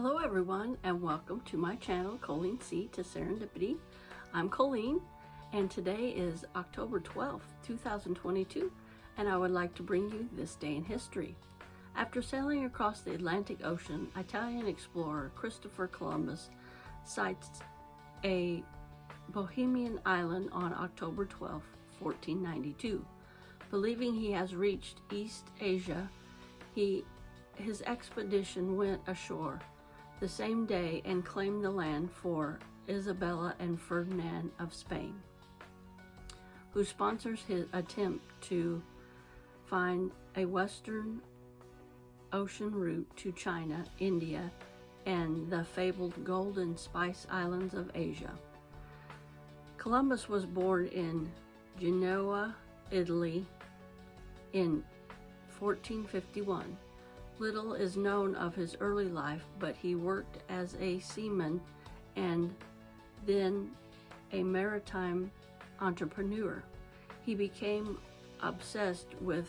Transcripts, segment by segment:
Hello everyone, and welcome to my channel, Colleen C. to Serendipity. I'm Colleen, and today is October 12th, 2022, and I would like to bring you this day in history. After sailing across the Atlantic Ocean, Italian explorer Christopher Columbus sights a Bohemian island on October 12, 1492. Believing he has reached East Asia, his expedition went ashore the same day and claimed the land for Isabella and Ferdinand of Spain, who sponsors his attempt to find a Western Ocean route to China, India, and the fabled Golden Spice Islands of Asia. Columbus was born in Genoa, Italy, in 1451. Little is known of his early life, but he worked as a seaman and then a maritime entrepreneur. He became obsessed with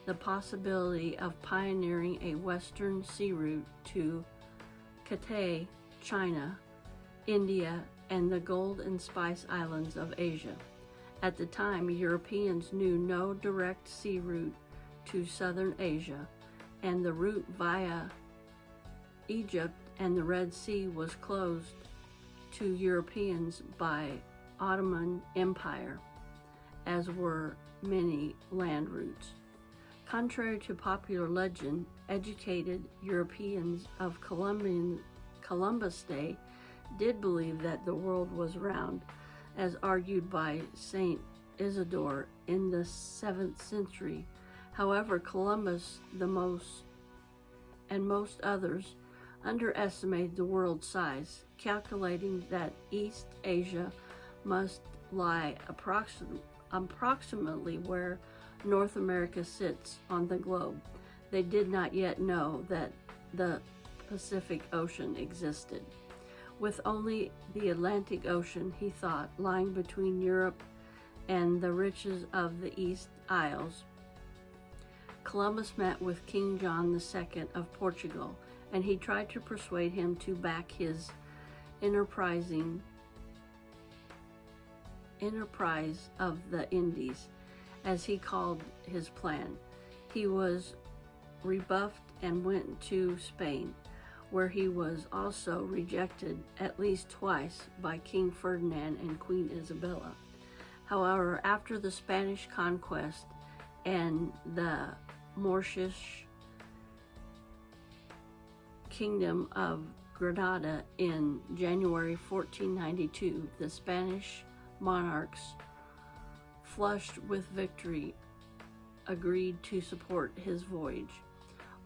the possibility of pioneering a western sea route to Cathay, China, India, and the Gold and Spice Islands of Asia. At the time, Europeans knew no direct sea route to southern Asia, and the route via Egypt and the Red Sea was closed to Europeans by Ottoman Empire, as were many land routes. Contrary to popular legend, educated Europeans of Columbus Day did believe that the world was round, as argued by Saint Isidore in the 7th century. However, Columbus, most others underestimated the world's size, calculating that East Asia must lie approximately where North America sits on the globe. They did not yet know that the Pacific Ocean existed, with only the Atlantic Ocean, he thought, lying between Europe and the riches of the East Isles. Columbus met with King John II of Portugal, and he tried to persuade him to back his enterprise of the Indies, as he called his plan. He was rebuffed and went to Spain, where he was also rejected at least twice by King Ferdinand and Queen Isabella. However, after the Spanish conquest and the Moorish Kingdom of Granada in January 1492, the Spanish monarchs, flushed with victory, agreed to support his voyage.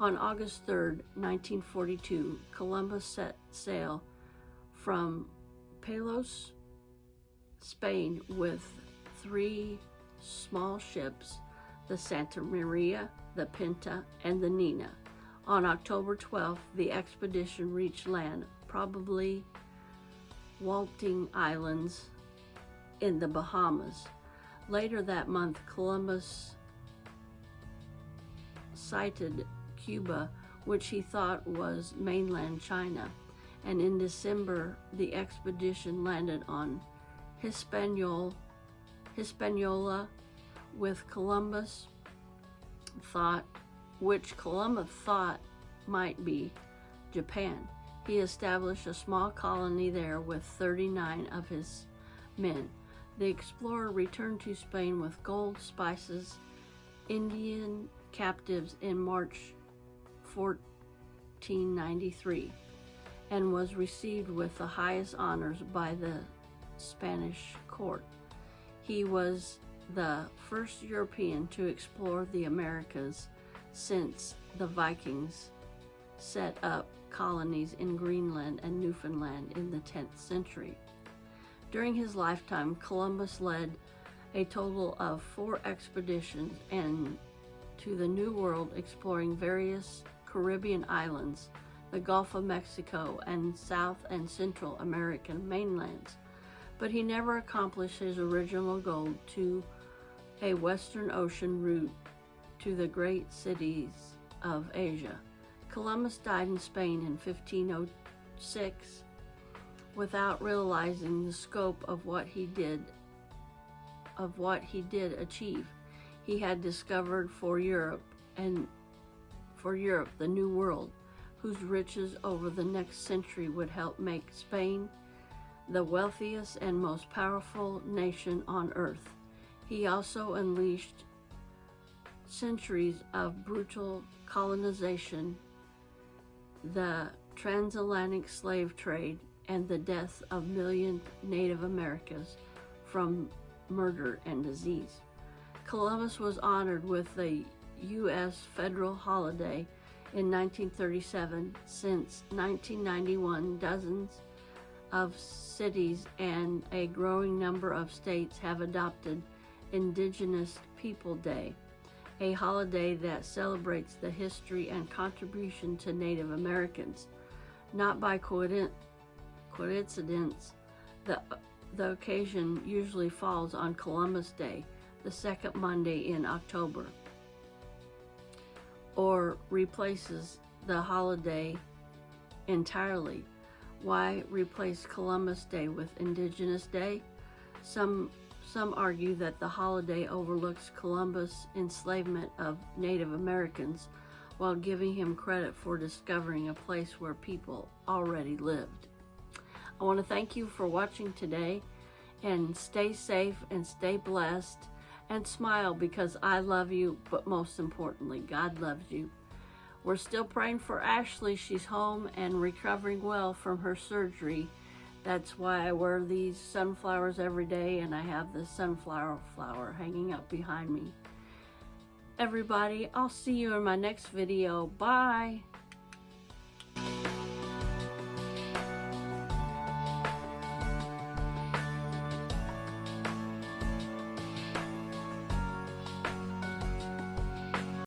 On August 3, 1942, Columbus set sail from Palos, Spain, with 3 small ships, the Santa Maria, the Pinta, and the Nina. On October 12th, the expedition reached land, probably Walton Islands in the Bahamas. Later that month, Columbus sighted Cuba, which he thought was mainland China, and in December, the expedition landed on Hispaniola, which Columbus thought might be Japan. He established a small colony there with 39 of his men. The explorer returned to Spain with gold, spices, Indian captives in March 1493, and was received with the highest honors by the Spanish court. He was the first European to explore the Americas since the Vikings set up colonies in Greenland and Newfoundland in the 10th century. During his lifetime, Columbus led a total of 4 expeditions to the New World, exploring various Caribbean islands, the Gulf of Mexico, and South and Central American mainlands. But he never accomplished his original goal to a Western Ocean route to the great cities of Asia. Columbus died in Spain in 6 without realizing the scope of what he did achieve. He had discovered for Europe the New World, whose riches over the next century would help make Spain the wealthiest and most powerful nation on earth. He also unleashed centuries of brutal colonization, the transatlantic slave trade, and the death of millions of Native Americans from murder and disease. Columbus was honored with the U.S. federal holiday in 1937. Since 1991, dozens of cities and a growing number of states have adopted Indigenous People Day, a holiday that celebrates the history and contribution to Native Americans. Not by coincidence, the occasion usually falls on Columbus Day, the second Monday in October, or replaces the holiday entirely. Why replace Columbus Day with Indigenous Day? Some argue that the holiday overlooks Columbus' enslavement of Native Americans while giving him credit for discovering a place where people already lived. I want to thank you for watching today, and stay safe and stay blessed and smile, because I love you, but most importantly, God loves you. We're still praying for Ashley. She's home and recovering well from her surgery. That's why I wear these sunflowers every day, and I have this sunflower flower hanging up behind me. Everybody, I'll see you in my next video. Bye.